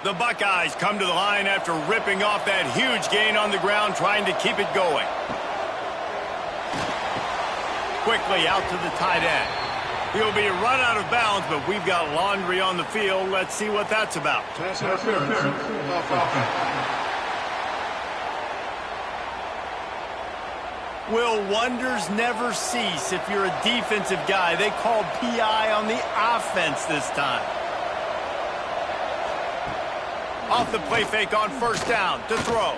The Buckeyes come to the line after ripping off that huge gain on the ground, trying to keep it going. Quickly out to the tight end. He'll be run out of bounds, but we've got laundry on the field. Let's see what that's about. Pass interference. Offense. Will wonders never cease if you're a defensive guy? They called PI on the offense this time. Off the play fake on 1st down to throw.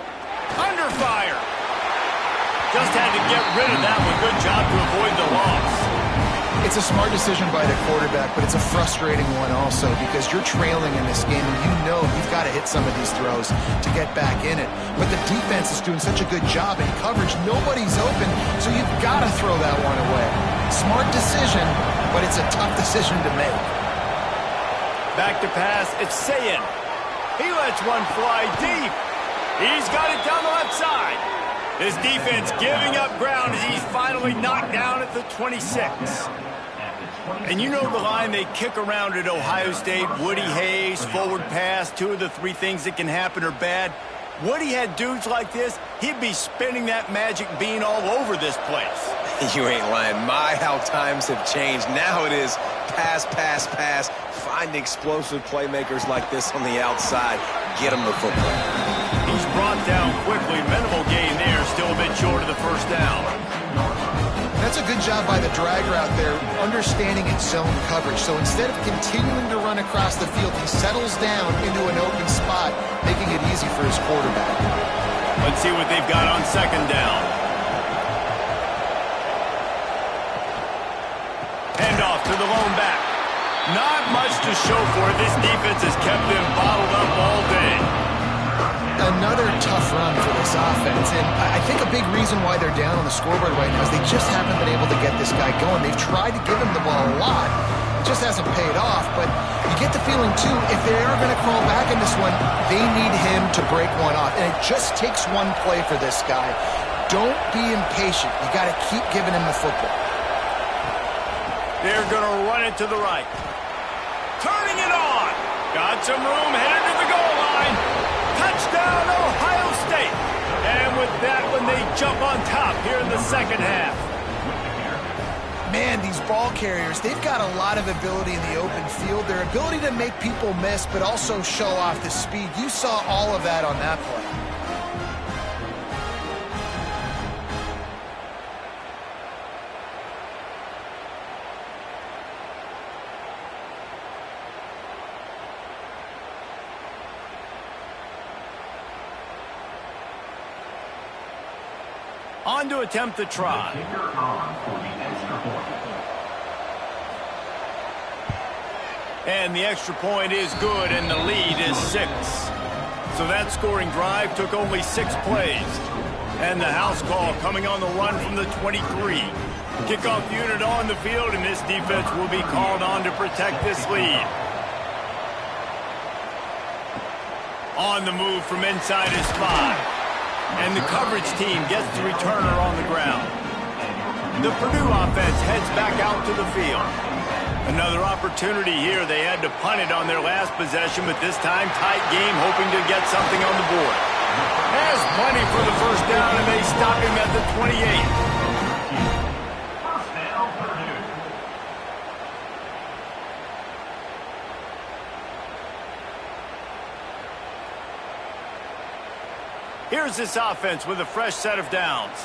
Under fire. Just had to get rid of that one. Good job to avoid the loss. It's a smart decision by the quarterback, but it's a frustrating one also because you're trailing in this game and you know you've got to hit some of these throws to get back in it. But the defense is doing such a good job in coverage. Nobody's open, so you've got to throw that one away. Smart decision, but it's a tough decision to make. Back to pass. It's Sayin. He lets one fly deep. He's got it down the left side. His defense giving up ground as he's finally knocked down at the 26. And you know the line they kick around at Ohio State, Woody Hayes, forward pass, 2 of the 3 things that can happen are bad. Woody had dudes like this, he'd be spinning that magic bean all over this place. You ain't lying. My, how times have changed. Now it is pass, pass, pass. Find explosive playmakers like this on the outside. Get them the football. He's brought down quickly. Minimal gain there, still a bit short of the first down. That's a good job by the dragger out there, understanding its zone coverage. So instead of continuing to run across the field, he settles down into an open spot, making it easy for his quarterback. Let's see what they've got on second down. Handoff to the lone back. Not much to show for it. This defense has kept them bottled up all day. Another tough run for this offense, and I think a big reason why they're down on the scoreboard right now is they just haven't been able to get this guy going. They've tried to give him the ball a lot. It just hasn't paid off, but you get the feeling, too, if they are going to crawl back in this one, they need him to break one off, and it just takes one play for this guy. Don't be impatient. You got to keep giving him the football. They're going to run it to the right. Turning it on. Got some room, headed to the goal line. Touchdown, Ohio State. And with that one, they jump on top here in the second half. Man, these ball carriers, they've got a lot of ability in the open field. Their ability to make people miss, but also show off the speed. You saw all of that on that play. On to attempt the try. And the extra point is good, and the lead is 6. So that scoring drive took only 6 plays. And the house call coming on the run from the 23. Kickoff unit on the field, and this defense will be called on to protect this lead. On the move from inside his spot. And the coverage team gets the returner on the ground. The Purdue offense heads back out to the field. Another opportunity here. They had to punt it on their last possession, but this time tight game, hoping to get something on the board. Has plenty for the first down, and they stop him at the 28. Here's this offense with a fresh set of downs.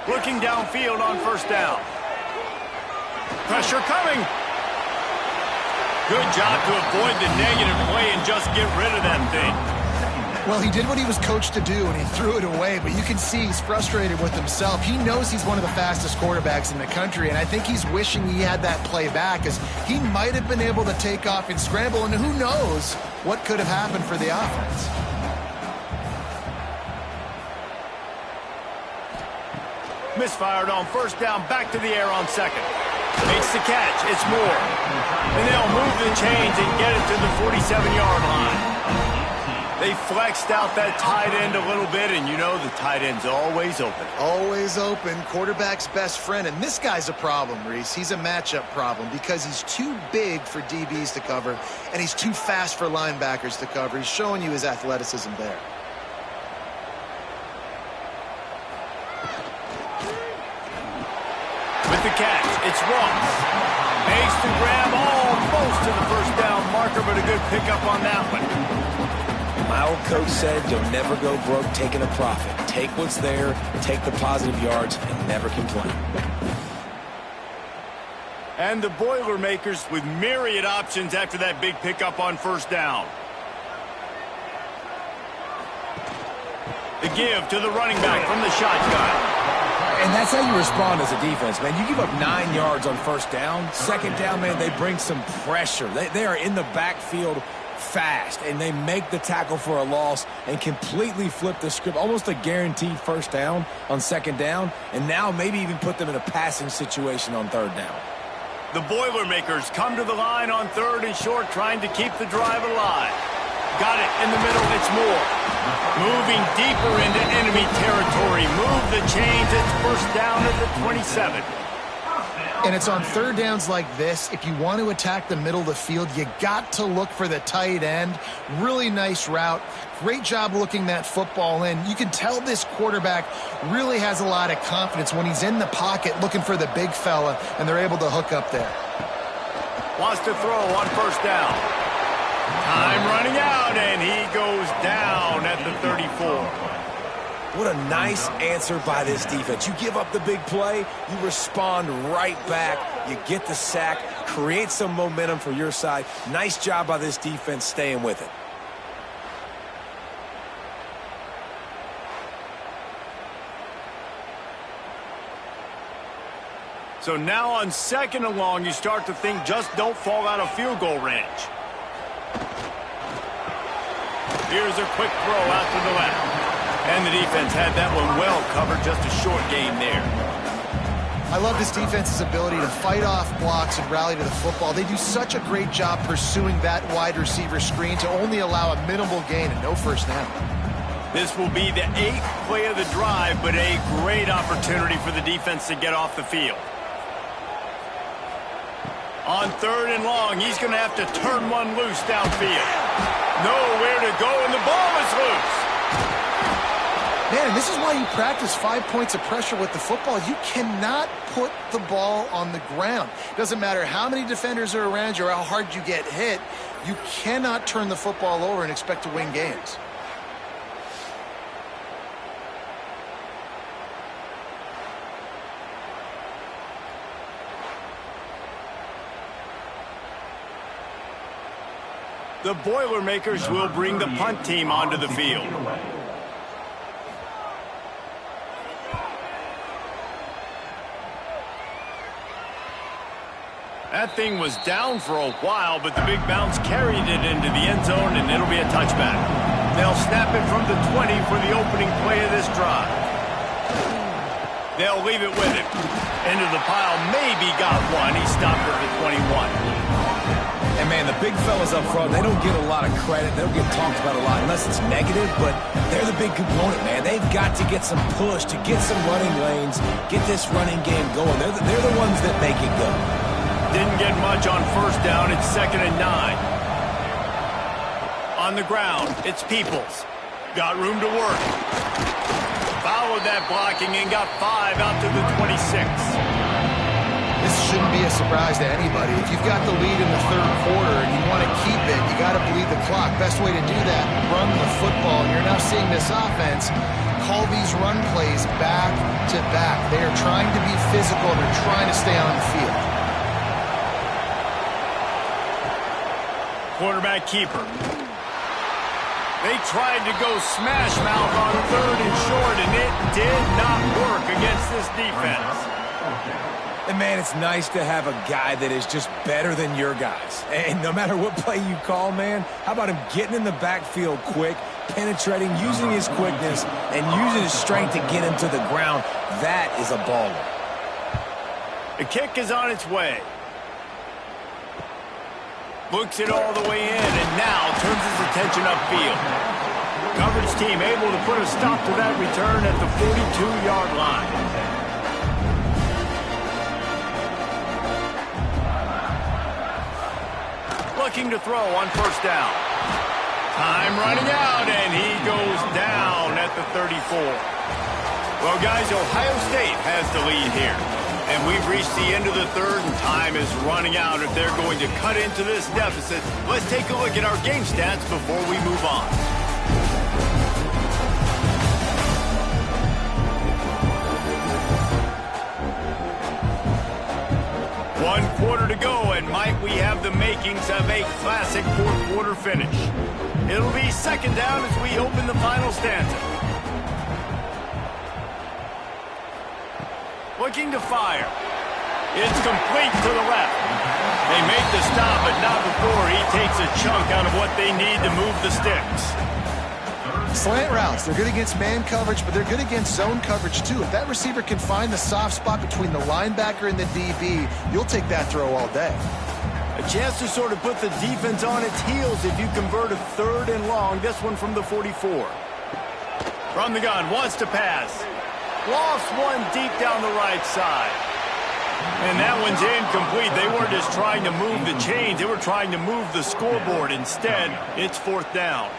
Looking downfield on first down. Pressure coming. Good job to avoid the negative play and just get rid of that thing. Well, he did what he was coached to do, and he threw it away, but you can see he's frustrated with himself. He knows he's one of the fastest quarterbacks in the country, and I think he's wishing he had that play back, as he might have been able to take off and scramble, and who knows what could have happened for the offense. Misfired on first down, back to the air on second. Makes the catch, it's Moore. And they'll move the chains and get it to the 47-yard line. They flexed out that tight end a little bit, and you know the tight end's always open. Always open, quarterback's best friend. And this guy's a problem, Reese. He's a matchup problem because he's too big for DBs to cover, and he's too fast for linebackers to cover. He's showing you his athleticism there. With the catch, it's Ross. Makes the grab almost to the first down marker, but a good pickup on that one. My old coach said you'll never go broke taking a profit. Take what's there, take the positive yards, and never complain. And the Boilermakers with myriad options after that big pickup on first down. The give to the running back from the shotgun. And that's how you respond as a defense, man. You give up 9 yards on first down. Second down, man, they bring some pressure. They are in the backfield fast, and they make the tackle for a loss and completely flip the script. Almost a guaranteed first down on second down, and now maybe even put them in a passing situation on third down. The Boilermakers come to the line on 3rd and short, trying to keep the drive alive. Got it in the middle, it's Moore. Moving deeper into enemy territory. Move the chains, it's first down at the 27. And it's on 3rd downs like this. If you want to attack the middle of the field, you got to look for the tight end. Really nice route. Great job looking that football in. You can tell this quarterback really has a lot of confidence when he's in the pocket looking for the big fella, and they're able to hook up there. Wants to throw on 1st down. Time running out, and he goes down at the 34. What a nice answer by this defense. You give up the big play, you respond right back, you get the sack, create some momentum for your side. Nice job by this defense staying with it. So now on 2nd and long, you start to think just don't fall out of field goal range. Here's a quick throw out to the left. And the defense had that one well covered, just a short gain there. I love this defense's ability to fight off blocks and rally to the football. They do such a great job pursuing that wide receiver screen to only allow a minimal gain and no first down. This will be the 8th play of the drive, but a great opportunity for the defense to get off the field. On 3rd and long, he's going to have to turn one loose downfield. Nowhere to go, and the ball is loose. Man, and this is why you practice 5 points of pressure with the football. You cannot put the ball on the ground. It doesn't matter how many defenders are around you or how hard you get hit. You cannot turn the football over and expect to win games. The Boilermakers will bring the punt team onto the field. That thing was down for a while, but the big bounce carried it into the end zone, and it'll be a touchback. They'll snap it from the 20 for the opening play of this drive. They'll leave it with him. Into the pile, maybe got one. He stopped at the 21. And, man, the big fellas up front, they don't get a lot of credit. They don't get talked about a lot unless it's negative, but they're the big component, man. They've got to get some push, to get some running lanes, get this running game going. They're the ones that make it go. Didn't get much on 1st down. It's 2nd and 9. On the ground, it's Peoples. Got room to work. Followed that blocking and got 5 out to the 26. This shouldn't be a surprise to anybody. If you've got the lead in the 3rd quarter and you want to keep it, you got to bleed the clock. Best way to do that, run the football. And you're now seeing this offense call these run plays back to back. They are trying to be physical. They're trying to stay on the field. Quarterback keeper. They tried to go smash mouth on 3rd and short, and it did not work against this defense. And, man, it's nice to have a guy that is just better than your guys. And no matter what play you call, man, how about him getting in the backfield quick, penetrating, using his quickness, and using his strength to get him to the ground? That is a baller. The kick is on its way. Looks it all the way in, and now turns his attention upfield. Coverage team able to put a stop to that return at the 42-yard line. Looking to throw on 1st down. Time running out, and he goes down at the 34. Well, guys, Ohio State has the lead here. And we've reached the end of the 3rd, and time is running out if they're going to cut into this deficit. Let's take a look at our game stats before we move on. One quarter to go, and might we have the makings of a classic 4th quarter finish. It'll be 2nd down as we open the final stanza. Looking to fire. It's complete to the left. They make the stop, but not before he takes a chunk out of what they need to move the sticks. Slant routes, they're good against man coverage, but they're good against zone coverage too. If that receiver can find the soft spot between the linebacker and the DB, you'll take that throw all day. A chance to sort of put the defense on its heels if you convert a 3rd and long. This one from the 44. From the gun, wants to pass. Lost one deep down the right side. And that one's incomplete. They weren't just trying to move the chains. They were trying to move the scoreboard. Instead, it's 4th down.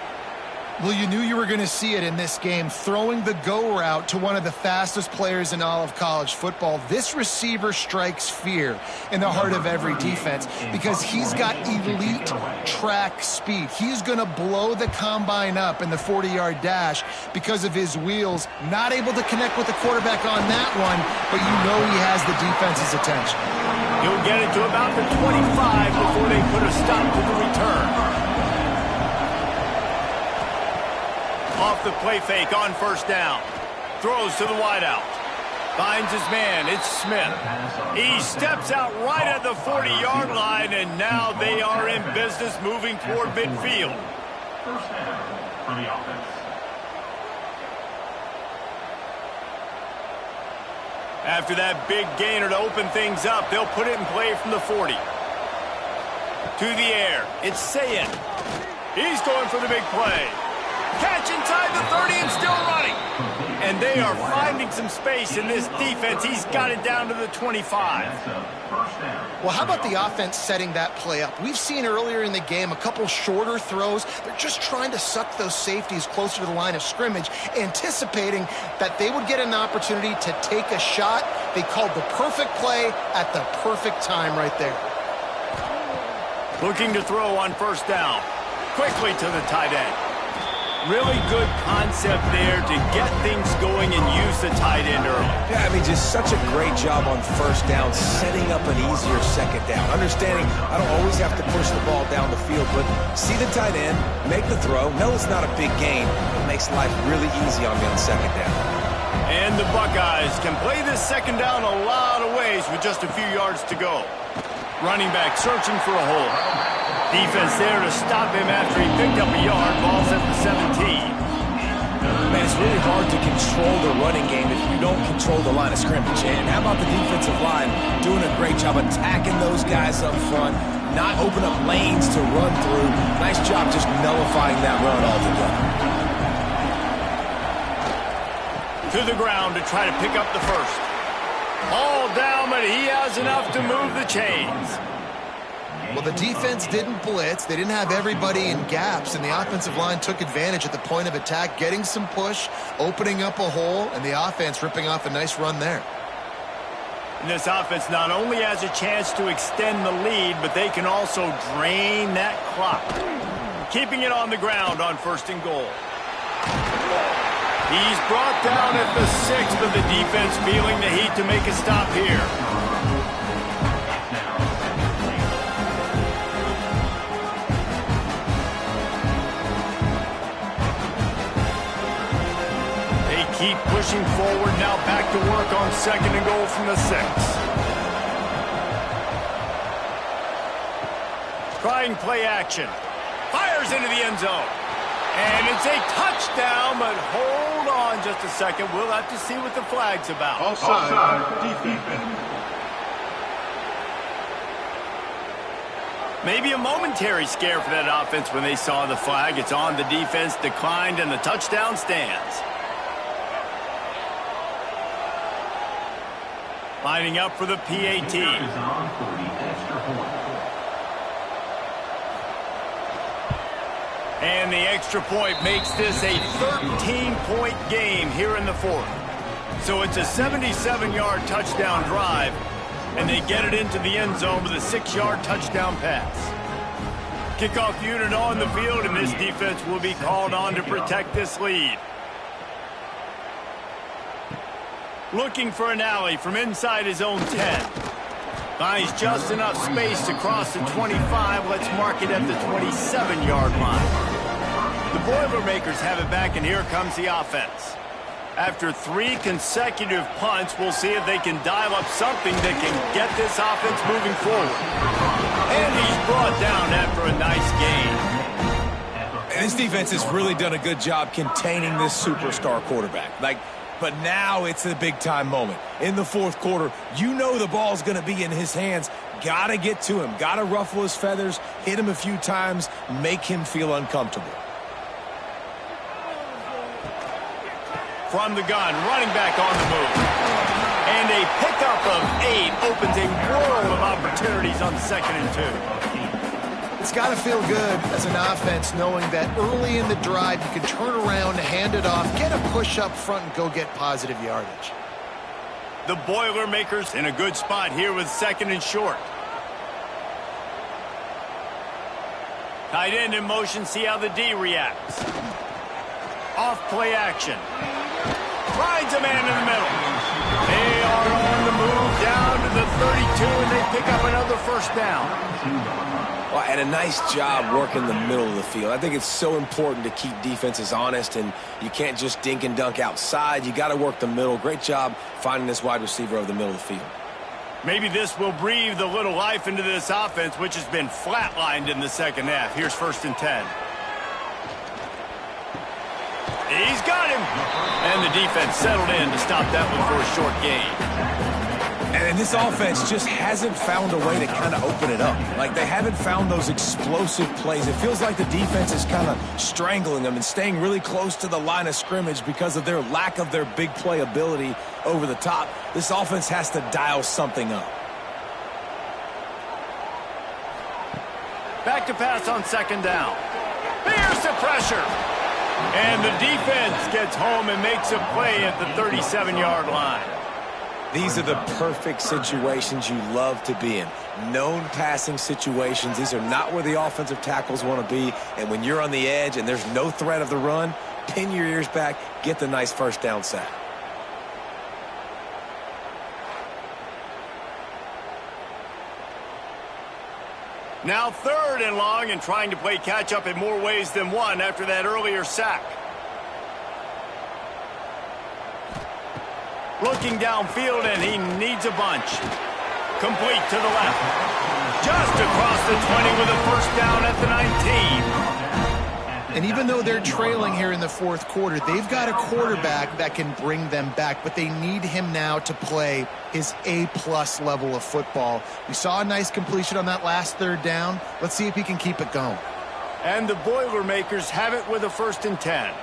Well, you knew you were going to see it in this game, throwing the go route to one of the fastest players in all of college football. This receiver strikes fear in the heart of every defense because he's got elite track speed. He's going to blow the combine up in the 40-yard dash because of his wheels. Not able to connect with the quarterback on that one, but you know he has the defense's attention. He'll get it to about the 25 before they put a stop to the return. Off the play fake on 1st down. Throws to the wideout. Finds his man. It's Smith. He steps out right at the 40-yard line, and now they are in business moving toward midfield. 1st down for the offense. After that big gainer to open things up, they'll put it in play from the 40. To the air. It's Sayin. He's going for the big play. Catch inside the 30 and still running. And they are finding some space in this defense. He's got it down to the 25. Well, how about the offense setting that play up? We've seen earlier in the game a couple shorter throws. They're just trying to suck those safeties closer to the line of scrimmage, anticipating that they would get an opportunity to take a shot. They called the perfect play at the perfect time right there. Looking to throw on 1st down. Quickly to the tight end. Really good concept there to get things going and use the tight end early. Yeah, I mean, just such a great job on 1st down, setting up an easier 2nd down. Understanding I don't always have to push the ball down the field, but see the tight end, make the throw. No, it's not a big gain. It makes life really easy on me on 2nd down. And the Buckeyes can play this 2nd down a lot of ways with just a few yards to go. Running back searching for a hole. Defense there to stop him after he picked up a yard. Ball's at the 17. Man, it's really hard to control the running game if you don't control the line of scrimmage. And how about the defensive line doing a great job attacking those guys up front, not open up lanes to run through. Nice job just nullifying that run altogether. To the ground to try to pick up the 1st. All down, but he has enough to move the chains. Well, the defense didn't blitz. They didn't have everybody in gaps, and the offensive line took advantage at the point of attack, getting some push, opening up a hole, and the offense ripping off a nice run there. And this offense not only has a chance to extend the lead, but they can also drain that clock. Keeping it on the ground on 1st and goal. He's brought down at the 6, but the defense feeling the heat to make a stop here. Keep pushing forward, now back to work on 2nd and goal from the 6. Trying play action. Fires into the end zone. And it's a touchdown, but hold on just a second. We'll have to see what the flag's about. Offside, defense. Maybe a momentary scare for that offense when they saw the flag. It's on, the defense declined, and the touchdown stands. Lining up for the PAT. And the extra point makes this a 13-point game here in the 4th. So it's a 77-yard touchdown drive, and they get it into the end zone with a 6-yard touchdown pass. Kickoff unit on the field, and this defense will be called on to protect this lead. Looking for an alley from inside his own 10. Finds just enough space to cross the 25. Let's mark it at the 27-yard line. The Boilermakers have it back, and here comes the offense. After 3 consecutive punts, we'll see if they can dial up something that can get this offense moving forward. And he's brought down after a nice gain. this defense has really done a good job containing this superstar quarterback. But now it's a big-time moment. In the fourth quarter, you know the ball's going to be in his hands. Got to get to him. Got to ruffle his feathers, hit him a few times, make him feel uncomfortable. From the gun, running back on the move. And a pickup of 8 opens a world of opportunities on 2nd and 2. It's got to feel good as an offense knowing that early in the drive you can turn around, hand it off, get a push up front, and go get positive yardage. The Boilermakers in a good spot here with 2nd and short. Tight end in motion, see how the D reacts. Off play action. Finds a man in the middle. They are on the move down to the 32, and they pick up another first down. Well, and a nice job working the middle of the field. I think it's so important to keep defenses honest, and you can't just dink and dunk outside. You got to work the middle. Great job finding this wide receiver over the middle of the field. Maybe this will breathe a little life into this offense, which has been flatlined in the second half. Here's 1st and 10. He's got him. And the defense settled in to stop that one for a short gain. And this offense just hasn't found a way to kind of open it up. Like, they haven't found those explosive plays. It feels like the defense is kind of strangling them and staying really close to the line of scrimmage because of their lack of their big play ability over the top. This offense has to dial something up. Back to pass on 2nd down. Here's the pressure. And the defense gets home and makes a play at the 37-yard line. These are the perfect situations you love to be in. Known passing situations. These are not where the offensive tackles want to be. And when you're on the edge and there's no threat of the run, pin your ears back, get the nice first down sack. Now 3rd and long, and trying to play catch-up in more ways than one after that earlier sack. Looking downfield, and he needs a bunch. Complete to the left. Just across the 20 with a first down at the 19. And even though they're trailing here in the fourth quarter, they've got a quarterback that can bring them back, but they need him now to play his A-plus level of football. We saw a nice completion on that last 3rd down. Let's see if he can keep it going. And the Boilermakers have it with a 1st and 10.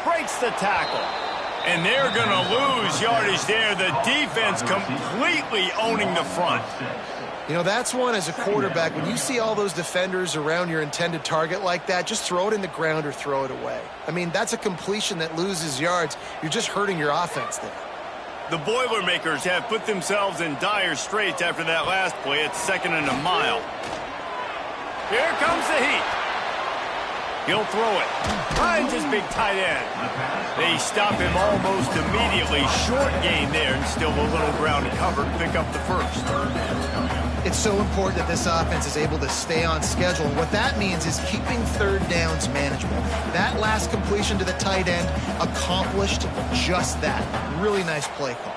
Breaks the tackle. And they're going to lose yardage there. The defense completely owning the front. You know, that's one as a quarterback. When you see all those defenders around your intended target like that, just throw it in the ground or throw it away. I mean, that's a completion that loses yards. You're just hurting your offense there. The Boilermakers have put themselves in dire straits after that last play. It's 2nd and a mile. Here comes the heat. He'll throw it. Finds his big tight end. They stop him almost immediately. Short gain there, and still a little ground to cover to pick up the first. It's so important that this offense is able to stay on schedule. And what that means is keeping 3rd downs manageable. That last completion to the tight end accomplished just that. Really nice play call.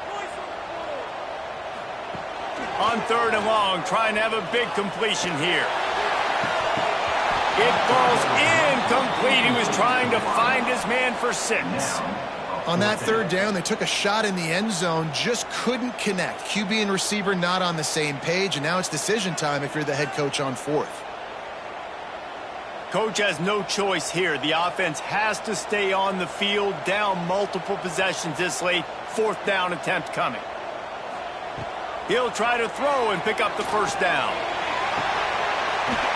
On 3rd and long, trying to have a big completion here. It falls incomplete. He was trying to find his man for 6. On that 3rd down, they took a shot in the end zone, just couldn't connect. QB and receiver not on the same page, and now it's decision time if you're the head coach on 4th. Coach has no choice here. The offense has to stay on the field, down multiple possessions this late. 4th down attempt coming. He'll try to throw and pick up the first down.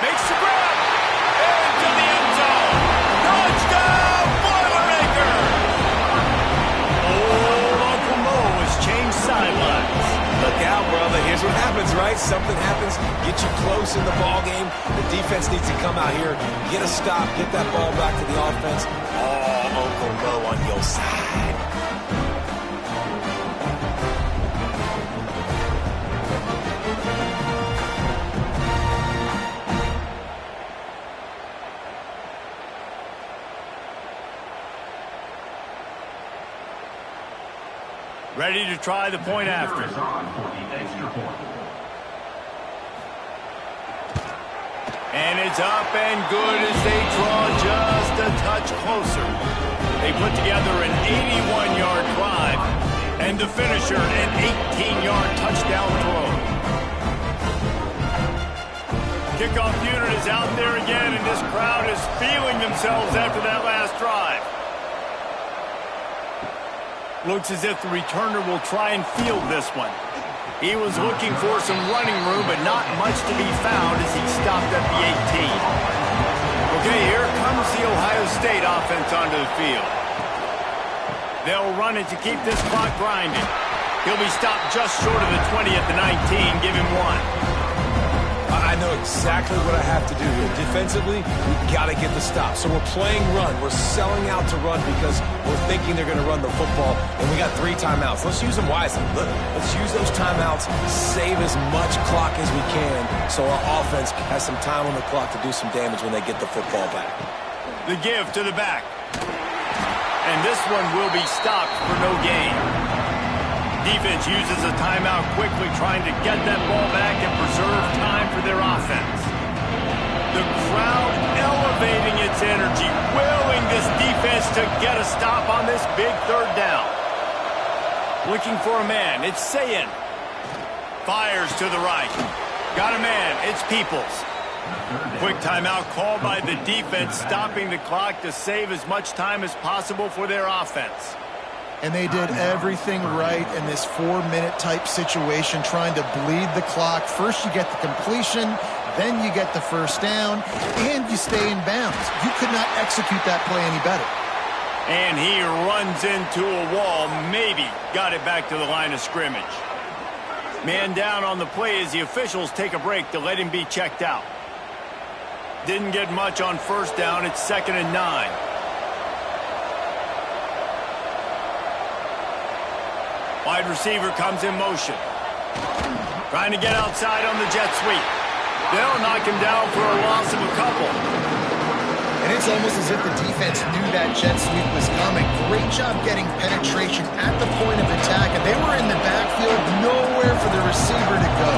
Makes the grab. Into the end zone. Touchdown, Boilermakers! Old Uncle Mo has changed sidelines. Look out, brother. Here's what happens, right? Something happens, get you close in the ball game. The defense needs to come out here, get a stop, get that ball back to the offense. Oh, Uncle Mo on your side. Ready to try the point after. And it's up and good as they draw just a touch closer. They put together an 81-yard drive, and the finisher, an 18-yard touchdown throw. Kickoff unit is out there again, and this crowd is feeling themselves after that last drive. Looks as if the returner will try and field this one. He was looking for some running room, but not much to be found as he stopped at the 18. Okay, here comes the Ohio State offense onto the field. They'll run it to keep this clock grinding. He'll be stopped just short of the 20 at the 19. Give him one. I know exactly what I have to do here. Defensively, we've got to get the stop. So we're playing run. We're selling out to run because we're thinking they're going to run the football, and we got 3 timeouts. Let's use them wisely. Let's use those timeouts, save as much clock as we can so our offense has some time on the clock to do some damage when they get the football back. The give to the back. And this one will be stopped for no gain. Defense uses a timeout quickly, trying to get that ball back and preserve time for their offense. The crowd elevating its energy, willing this defense to get a stop on this big third down. Looking for a man, it's Sayin. Fires to the right. Got a man, it's Peoples. Quick timeout called by the defense, stopping the clock to save as much time as possible for their offense. And they did everything right in this 4-minute type situation, trying to bleed the clock. First you get the completion, then you get the first down, and you stay in bounds. You could not execute that play any better. And he runs into a wall, maybe got it back to the line of scrimmage. Man down on the play as the officials take a break to let him be checked out. Didn't get much on first down. It's 2nd and 9. Wide receiver comes in motion. Trying to get outside on the jet sweep. They'll knock him down for a loss of a couple. And it's almost as if the defense knew that jet sweep was coming. Great job getting penetration at the point of attack, and they were in the backfield, nowhere for the receiver to go.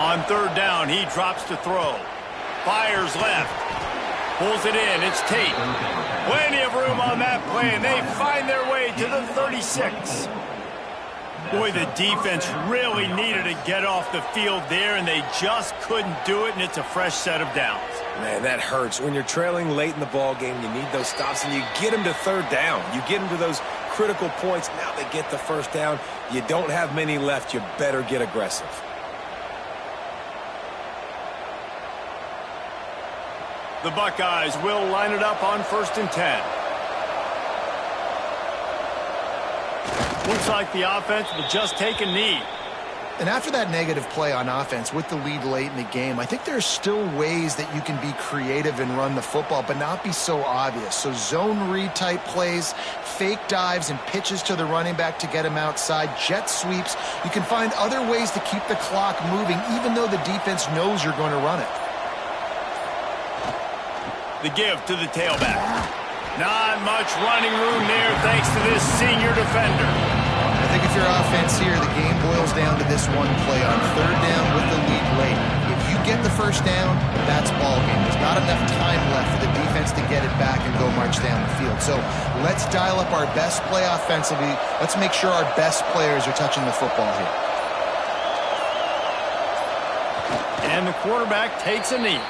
On third down, he drops to throw. Fires left. Pulls it in. It's Tate. Plenty of room on that play, and they find their way to the 36. Boy, the defense really needed to get off the field there, and they just couldn't do it, and it's a fresh set of downs. Man, that hurts. When you're trailing late in the ball game, you need those stops, and you get them to third down. You get them to those critical points. Now they get the first down. You don't have many left. You better get aggressive. The Buckeyes will line it up on 1st and 10. Looks like the offense will just take a knee. And after that negative play on offense with the lead late in the game, I think there's still ways that you can be creative and run the football, but not be so obvious. So zone read type plays, fake dives and pitches to the running back to get him outside, jet sweeps. You can find other ways to keep the clock moving, even though the defense knows you're going to run it. The give to the tailback. Not much running room there thanks to this senior defender. I think if you're offense here, the game boils down to this one play on third down with the lead late. If you get the first down, that's ball game. There's not enough time left for the defense to get it back and go march down the field. So let's dial up our best play offensively. Let's make sure our best players are touching the football here. And the quarterback takes a knee.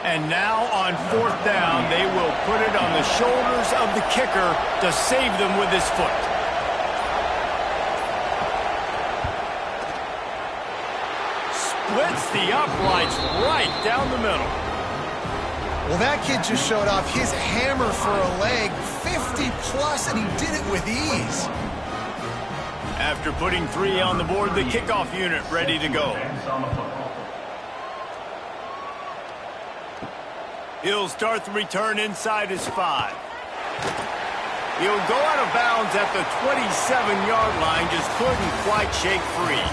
And now on 4th down, they will put it on the shoulders of the kicker to save them with his foot. Splits the uprights right down the middle. Well, that kid just showed off his hammer for a leg, 50-plus, and he did it with ease. After putting 3 on the board, the kickoff unit ready to go. He'll start the return inside his 5. He'll go out of bounds at the 27-yard line, just couldn't quite shake free.